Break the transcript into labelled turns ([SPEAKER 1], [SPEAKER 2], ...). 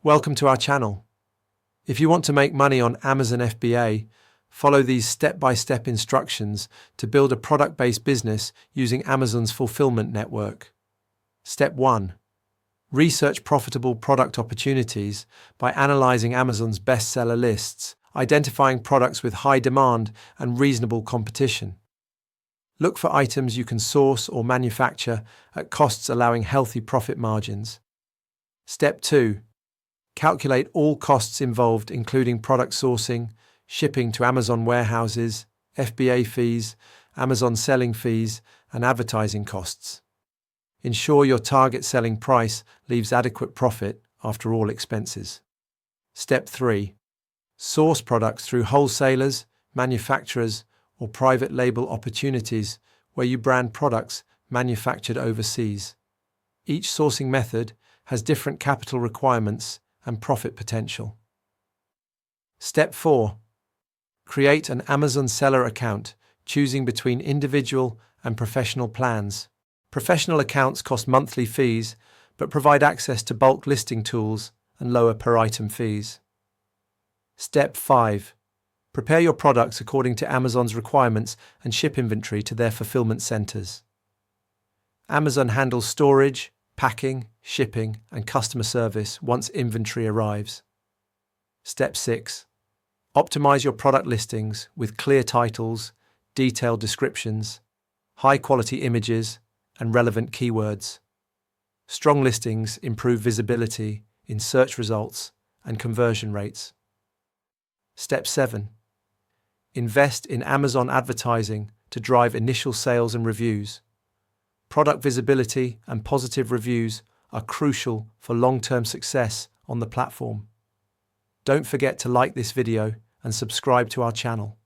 [SPEAKER 1] Welcome to our channel. If you want to make money on Amazon FBA, follow these step-by-step instructions to build a product-based business using Amazon's fulfillment network. Step 1. Research profitable product opportunities by analyzing Amazon's bestseller lists, identifying products with high demand and reasonable competition. Look for items you can source or manufacture at costs allowing healthy profit margins. Step 2. Calculate all costs involved, including product sourcing, shipping to Amazon warehouses, FBA fees, Amazon selling fees, and advertising costs. Ensure your target selling price leaves adequate profit after all expenses. Step 3. Source products through wholesalers, manufacturers, or private label opportunities where you brand products manufactured overseas. Each sourcing method has different capital requirements and profit potential. Step 4. Create an Amazon seller account, choosing between individual and professional plans. Professional accounts cost monthly fees, but provide access to bulk listing tools and lower per item fees. Step 5. Prepare your products according to Amazon's requirements and ship inventory to their fulfillment centers. Amazon handles storage, packing, shipping, and customer service once inventory arrives. Step 6. Optimize your product listings with clear titles, detailed descriptions, high-quality images, and relevant keywords. Strong listings improve visibility in search results and conversion rates. Step 7. Invest in Amazon advertising to drive initial sales and reviews. Product visibility and positive reviews are crucial for long-term success on the platform. Don't forget to like this video and subscribe to our channel.